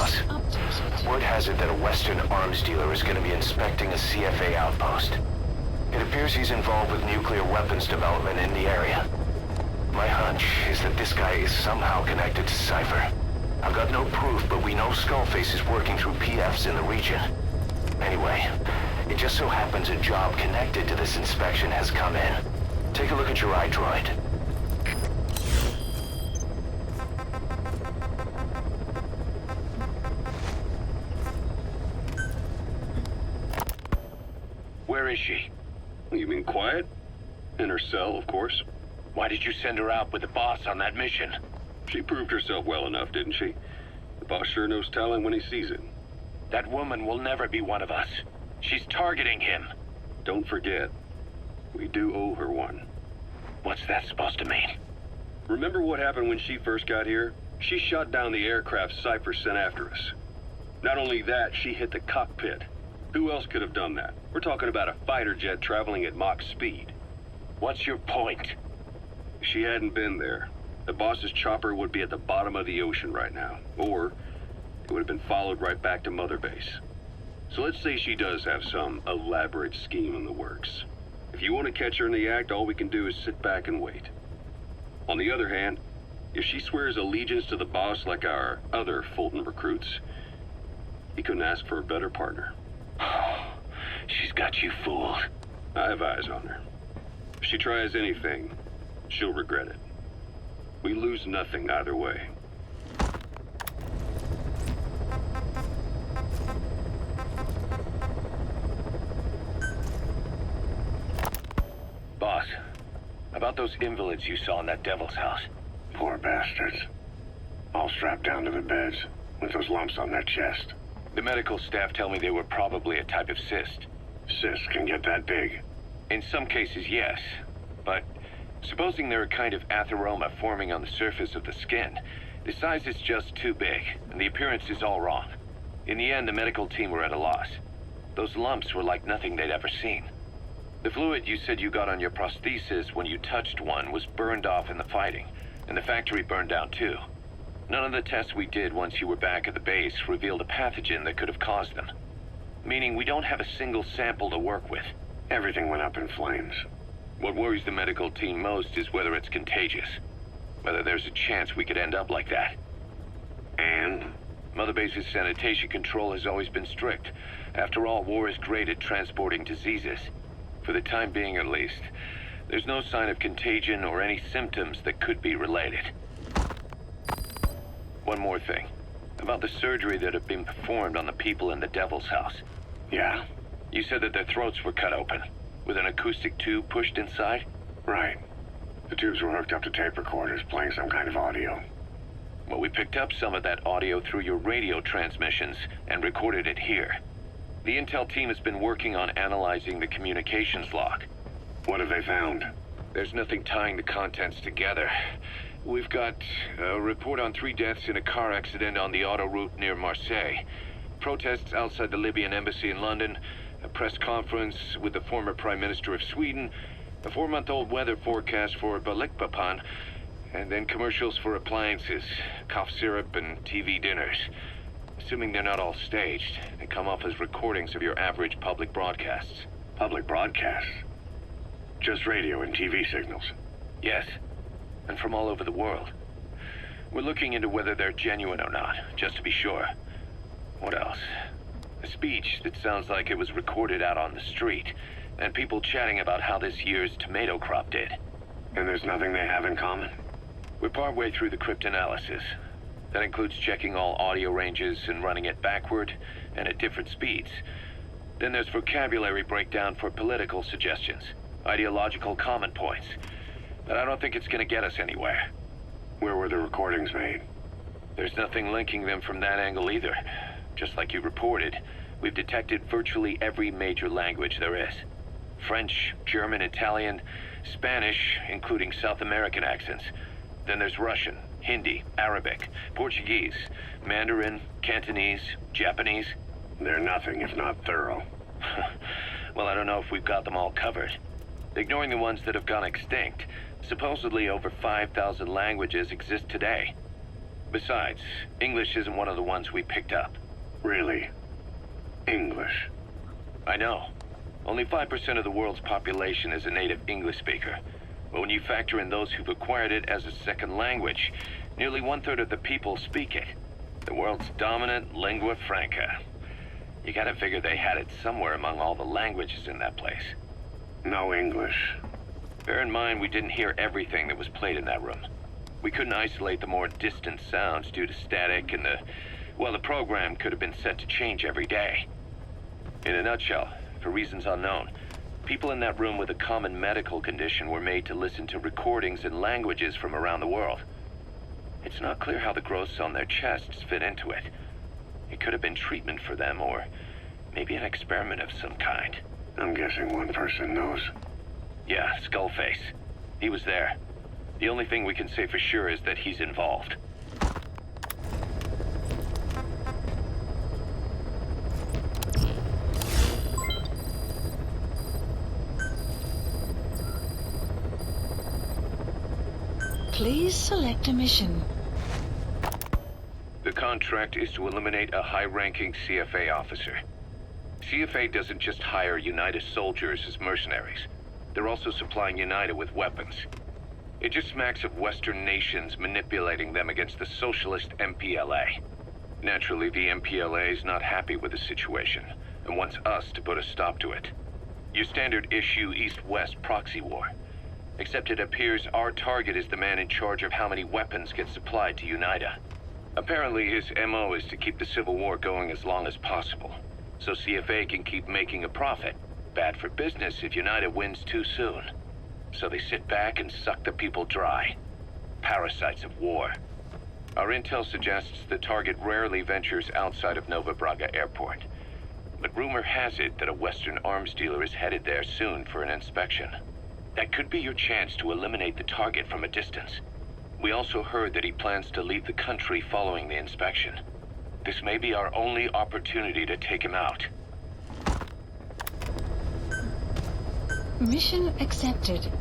boss. Word has it that a Western arms dealer is going to be inspecting a CFA outpost. It appears he's involved with nuclear weapons development in the area. My hunch is that this guy is somehow connected to Cypher. I've got no proof, but we know Skullface is working through PFs in the region. Anyway, it just so happens a job connected to this inspection has come in. Take a look at your iDroid. Where is she? You mean quiet? In her cell, of course. Why did you send her out with the boss on that mission? She proved herself well enough, didn't she? The boss sure knows talent when he sees it. That woman will never be one of us. She's targeting him. Don't forget, we do owe her one. What's that supposed to mean? Remember what happened when she first got here? She shot down the aircraft Cypher sent after us. Not only that, she hit the cockpit. Who else could have done that? We're talking about a fighter jet traveling at Mach speed. What's your point? If she hadn't been there, the boss's chopper would be at the bottom of the ocean right now. Or it would have been followed right back to Mother Base. So let's say she does have some elaborate scheme in the works. If you want to catch her in the act, all we can do is sit back and wait. On the other hand, if she swears allegiance to the boss like our other Fulton recruits, he couldn't ask for a better partner. She's got you fooled. I have eyes on her. If she tries anything, she'll regret it. We lose nothing either way. Boss, about those invalids you saw in that devil's house. Poor bastards. All strapped down to the beds, with those lumps on their chest. The medical staff tell me they were probably a type of cyst. Cysts can get that big. In some cases, yes. But supposing they're a kind of atheroma forming on the surface of the skin, the size is just too big, and the appearance is all wrong. In the end, the medical team were at a loss. Those lumps were like nothing they'd ever seen. The fluid you said you got on your prosthesis when you touched one was burned off in the fighting, and the factory burned down too. None of the tests we did once you were back at the base revealed a pathogen that could have caused them. Meaning we don't have a single sample to work with. Everything went up in flames. What worries the medical team most is whether it's contagious. Whether there's a chance we could end up like that. And? Mother Base's sanitation control has always been strict. After all, war is great at transporting diseases. For the time being at least, there's no sign of contagion or any symptoms that could be related. One more thing. About the surgery that had been performed on the people in the Devil's House. Yeah. You said that their throats were cut open, with an acoustic tube pushed inside? Right. The tubes were hooked up to tape recorders playing some kind of audio. Well, we picked up some of that audio through your radio transmissions and recorded it here. The intel team has been working on analyzing the communications log. What have they found? There's nothing tying the contents together. We've got a report on 3 deaths in a car accident on the auto route near Marseille. Protests outside the Libyan embassy in London. A press conference with the former Prime Minister of Sweden. A 4-month-old weather forecast for Balikpapan. And then commercials for appliances, cough syrup, and TV dinners. Assuming they're not all staged, they come off as recordings of your average public broadcasts. Public broadcasts? Just radio and TV signals? Yes, and from all over the world. We're looking into whether they're genuine or not, just to be sure. What else? A speech that sounds like it was recorded out on the street, and people chatting about how this year's tomato crop did. And there's nothing they have in common? We're partway through the cryptanalysis. That includes checking all audio ranges and running it backward and at different speeds. Then there's vocabulary breakdown for political suggestions, ideological comment points. But I don't think it's going to get us anywhere. Where were the recordings made? There's nothing linking them from that angle either. Just like you reported, we've detected virtually every major language there is. French, German, Italian, Spanish, including South American accents. Then there's Russian, Hindi, Arabic, Portuguese, Mandarin, Cantonese, Japanese. They're nothing if not thorough. Well, I don't know if we've got them all covered. Ignoring the ones that have gone extinct, supposedly over 5,000 languages exist today. Besides, English isn't one of the ones we picked up. Really? English? I know. Only 5% of the world's population is a native English speaker. But when you factor in those who've acquired it as a second language, nearly 1/3 of the people speak it. The world's dominant lingua franca. You gotta figure they had it somewhere among all the languages in that place. No English. Bear in mind, we didn't hear everything that was played in that room. We couldn't isolate the more distant sounds due to static, and the program could have been set to change every day. In a nutshell, for reasons unknown, people in that room with a common medical condition were made to listen to recordings in languages from around the world. It's not clear how the growths on their chests fit into it. It could have been treatment for them, or maybe an experiment of some kind. I'm guessing one person knows. Yeah, Skullface. He was there. The only thing we can say for sure is that he's involved. Please select a mission. The contract is to eliminate a high-ranking CFA officer. CFA doesn't just hire UNITA soldiers as mercenaries. They're also supplying UNITA with weapons. It just smacks of Western nations manipulating them against the socialist MPLA. Naturally, the MPLA is not happy with the situation and wants us to put a stop to it. Your standard issue East-West proxy war. Except it appears our target is the man in charge of how many weapons get supplied to UNITA. Apparently his MO is to keep the Civil War going as long as possible, so CFA can keep making a profit. Bad for business if UNITA wins too soon. So they sit back and suck the people dry. Parasites of war. Our intel suggests the target rarely ventures outside of Nova Braga Airport. But rumor has it that a Western arms dealer is headed there soon for an inspection. That could be your chance to eliminate the target from a distance. We also heard that he plans to leave the country following the inspection. This may be our only opportunity to take him out. Mission accepted.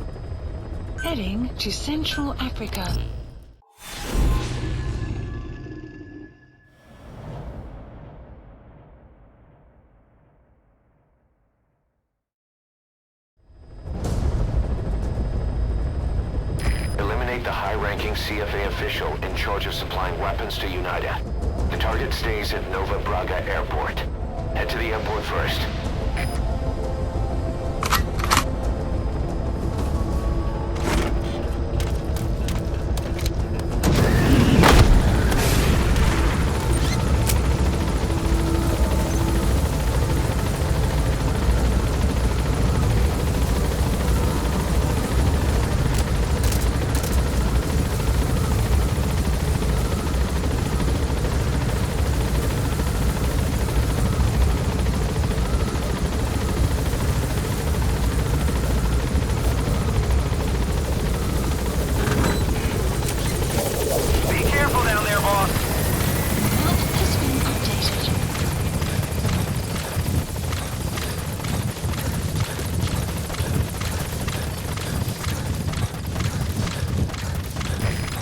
Heading to Central Africa. Eliminate the high-ranking CFA official in charge of supplying weapons to UNITA. The target stays at Nova Braga Airport. Head to the airport first.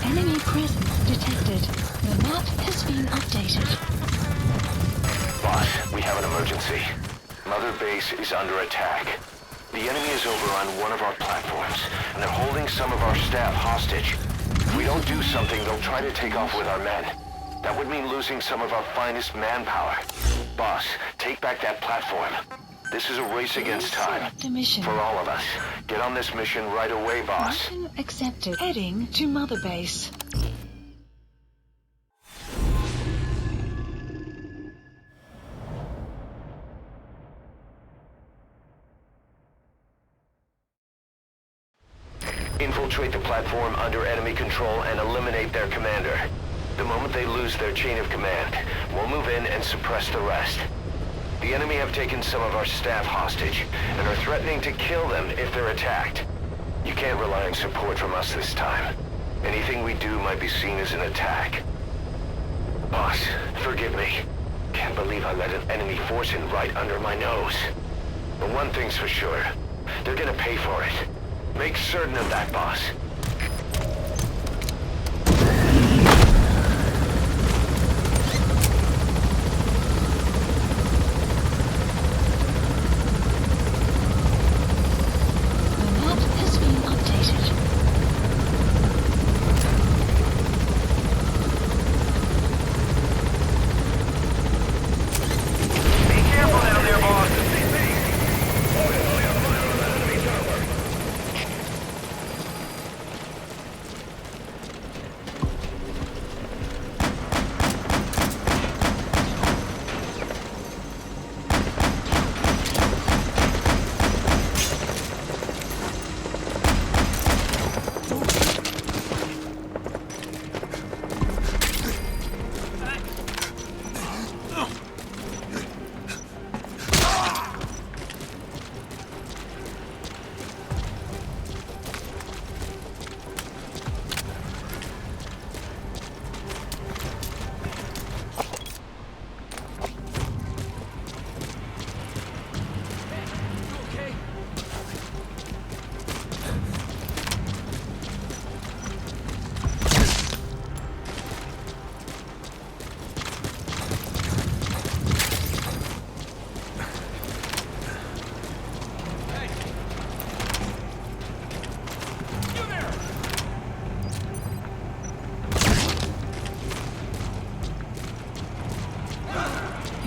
Enemy presence detected. The map has been updated. Boss, we have an emergency. Mother Base is under attack. The enemy is over on one of our platforms, and they're holding some of our staff hostage. If we don't do something, they'll try to take off with our men. That would mean losing some of our finest manpower. Boss, take back that platform. This is a race against time. Select a mission. For all of us. Get on this mission right away, boss. Mission accepted. Heading to Mother Base. Infiltrate the platform under enemy control and eliminate their commander. The moment they lose their chain of command, we'll move in and suppress the rest. The enemy have taken some of our staff hostage and are threatening to kill them if they're attacked. You can't rely on support from us this time. Anything we do might be seen as an attack. Boss, forgive me. Can't believe I let an enemy force in right under my nose. But one thing's for sure. They're gonna pay for it. Make certain of that, boss.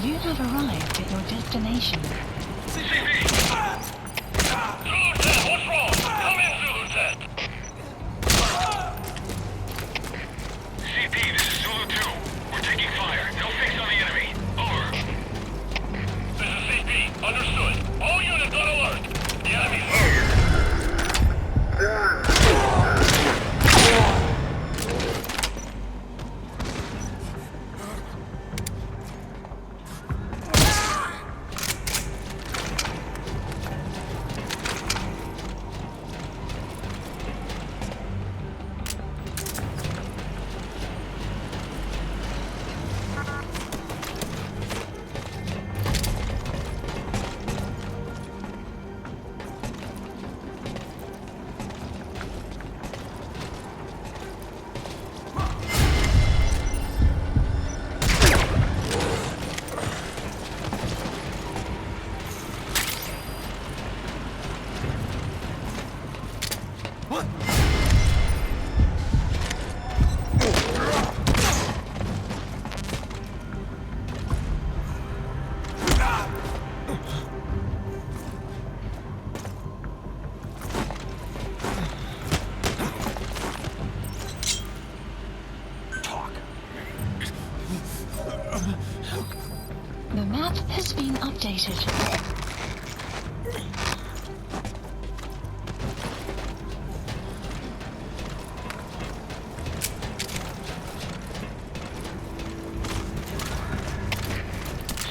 You have arrived at your destination. CP! Zulu 10, what's wrong? Come in, Zulu 10. CP, this is Zulu 2. We're taking fire. No fix on the enemy. Over. This is CP. Understood. All units on alert. The enemy's here. The map has been updated.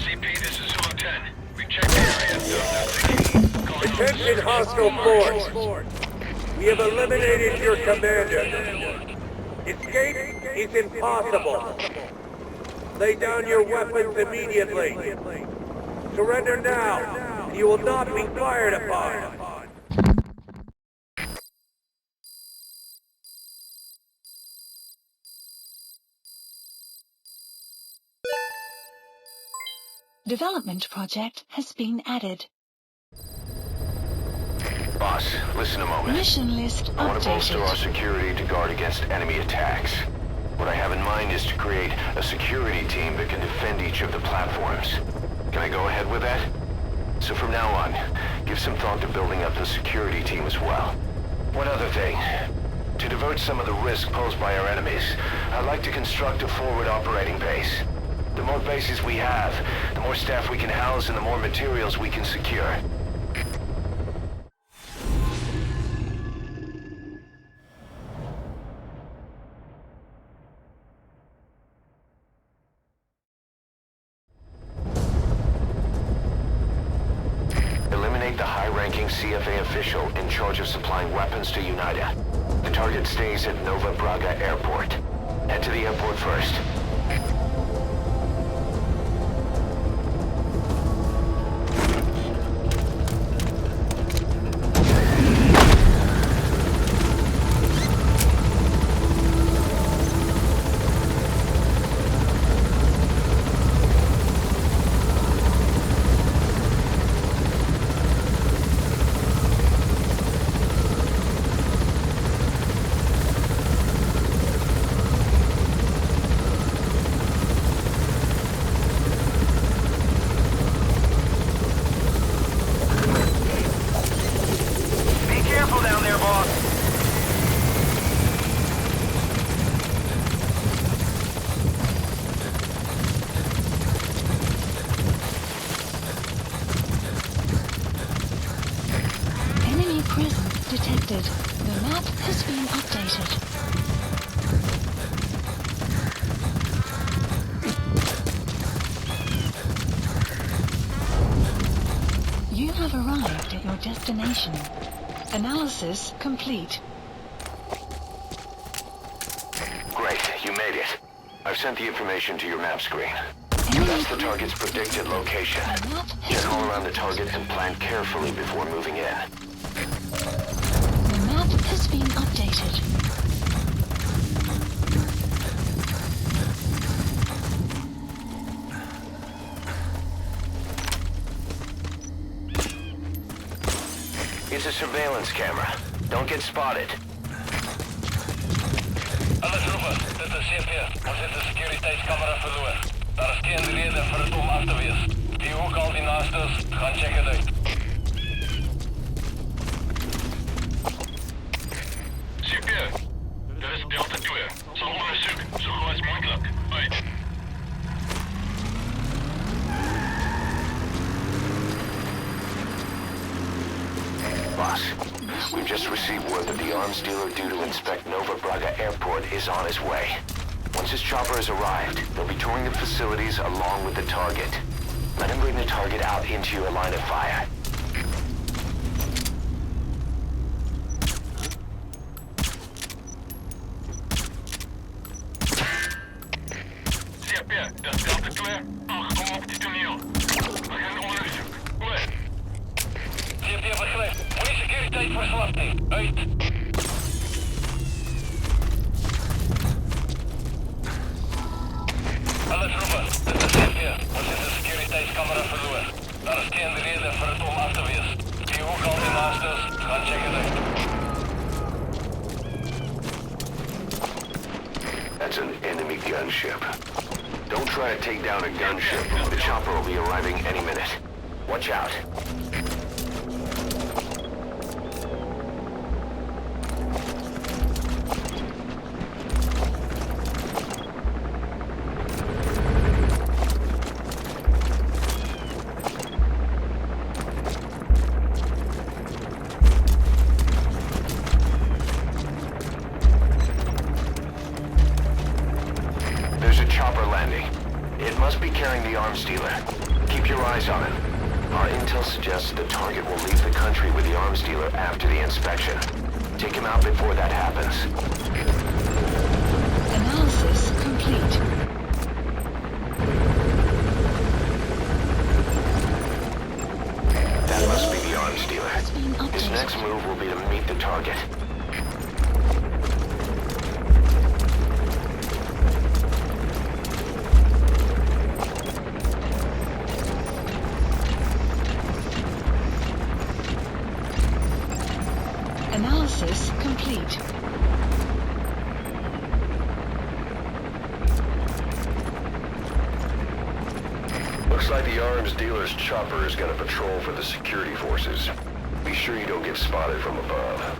CP, this is Zulu 10. We checked the area and found nothing. Attention hostile force! We have eliminated your commander. Escape is impossible. Lay down your weapons immediately. Surrender now. You will not be fired upon. Development project has been added. Boss, listen a moment. Mission list I want to bolster our updated. security to guard against enemy attacks. What I have in mind is to create a security team that can defend each of the platforms. Can I go ahead with that? So from now on, give some thought to building up the security team as well. One other thing. To divert some of the risk posed by our enemies, I'd like to construct a forward operating base. The more bases we have, the more staff we can house and the more materials we can secure. Eliminate the high-ranking CFA official in charge of supplying weapons to UNITA. The target stays at Nova Braga Airport. Head to the airport first. Presence detected. The map has been updated. You have arrived at your destination. Analysis complete. Great, you made it. I've sent the information to your map screen. That's the target's predicted location. Get all around the target and plan carefully before moving in. The map has been updated. It's a surveillance camera. Don't get spotted. Alle troepen, dit is CP. Ons het 'n sekuriteitskamera verloor. Daar is geen rede vir dit om af te wees. masters. Gaan checken uit. Super. Dit is Delta 2. Sal ondersoek, so gou as moontlik. Uit. Boss, we've just received word that the arms dealer due to inspect Nova Braga Airport is on his way. Once his chopper has arrived, they'll be touring the facilities along with the target. Let him bring the target out into your line of fire. CP, dat is Delta 2. Aangekomen op het toneel. We gaan onderzoek. Oor. CP begrijp. Goeie securiteit verslapting. Uit. Alles roepen. Dit is CP. Ons is de securiteitscamera verloren. Daar is geen reden voor het om af te wezen. Die ook al die masters. Gaan checken uit. That's an enemy gunship. Don't try to take down a gunship. The chopper will be arriving any minute. Watch out. There's a chopper landing. It must be carrying the arms dealer. Keep your eyes on it. Our intel suggests the target will leave the country with the arms dealer after the inspection. Take him out before that happens. Analysis complete. That must be the arms dealer. His next move will be to meet the target. Analysis complete. Looks like the arms dealer's chopper is going to patrol for the security forces. Be sure you don't get spotted from above.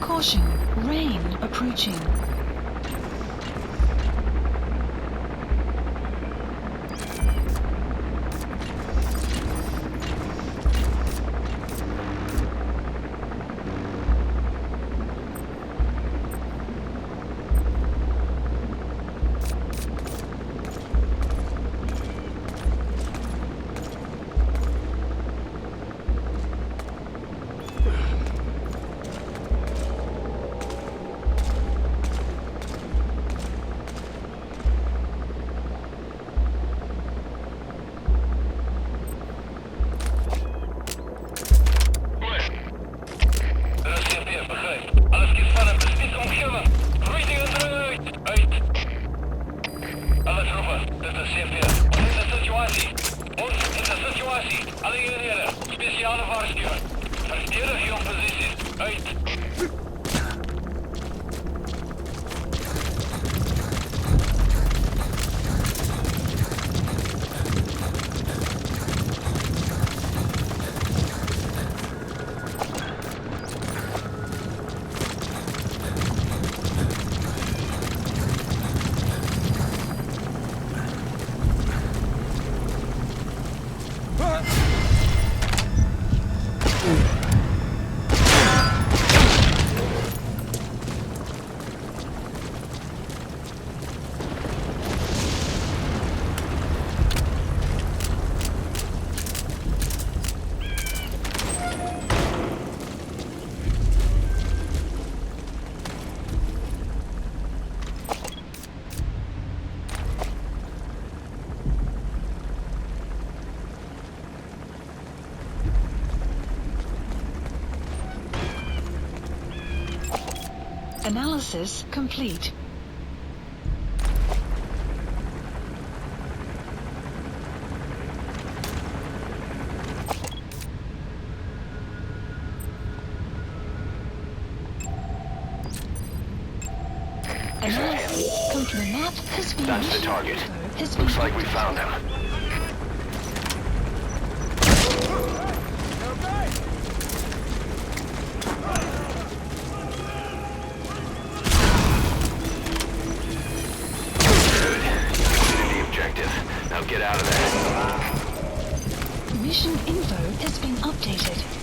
Caution, rain approaching. Analysis complete. Analysis complete. map has been That's the target. Has been Looks like we found him. Good. You completed the objective. Now get out of there. Mission info has been updated.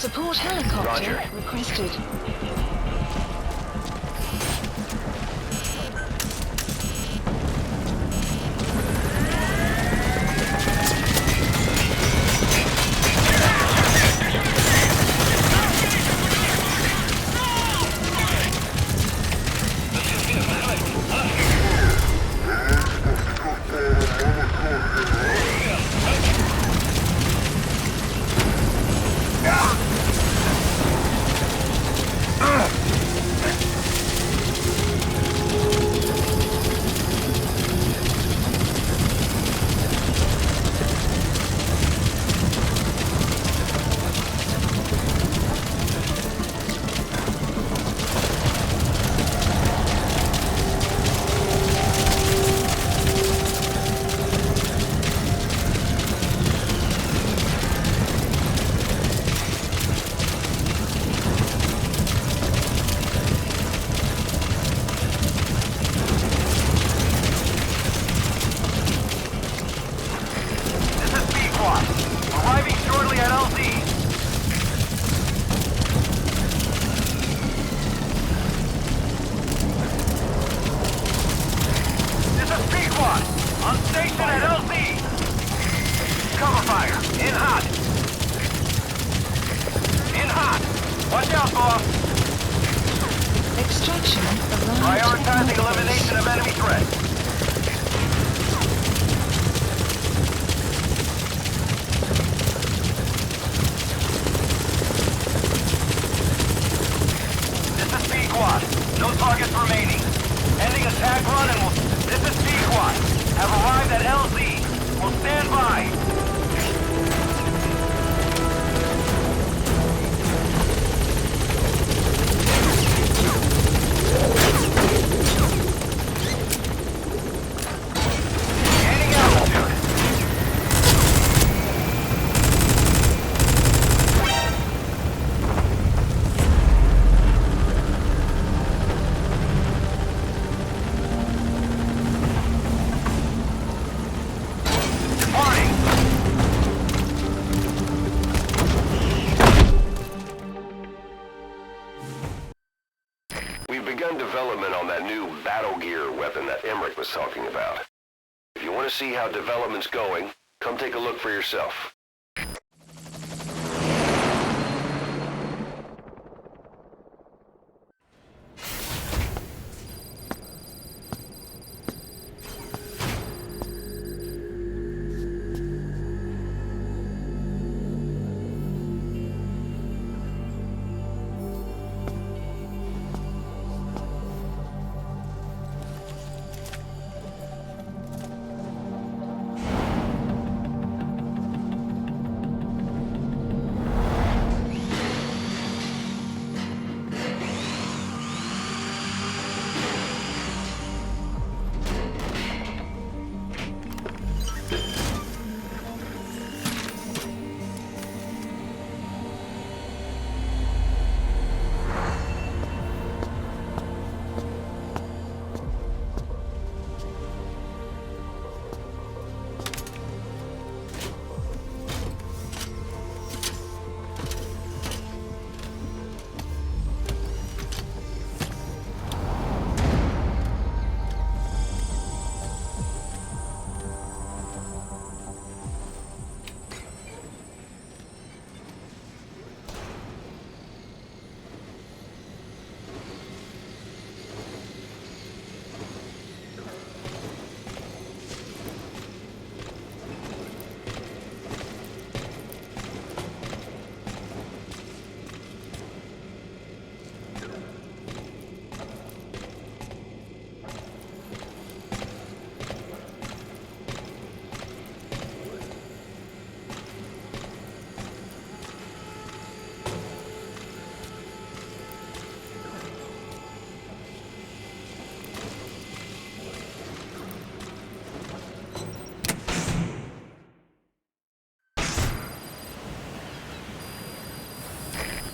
Support helicopter Roger. requested. Extraction arrived. Prioritizing elimination of enemy threats. This is P-Quad. No targets remaining. Ending attack run and we'll... This is P-Quad. Have arrived at LZ. We'll stand by. Development on that new battle gear weapon that Emmerich was talking about. If you want to see how development's going, come take a look for yourself.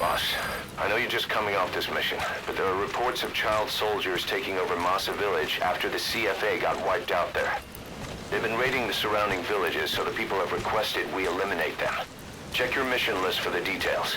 Boss, I know you're just coming off this mission, but there are reports of child soldiers taking over Massa Village after the CFA got wiped out there. They've been raiding the surrounding villages, so the people have requested we eliminate them. Check your mission list for the details.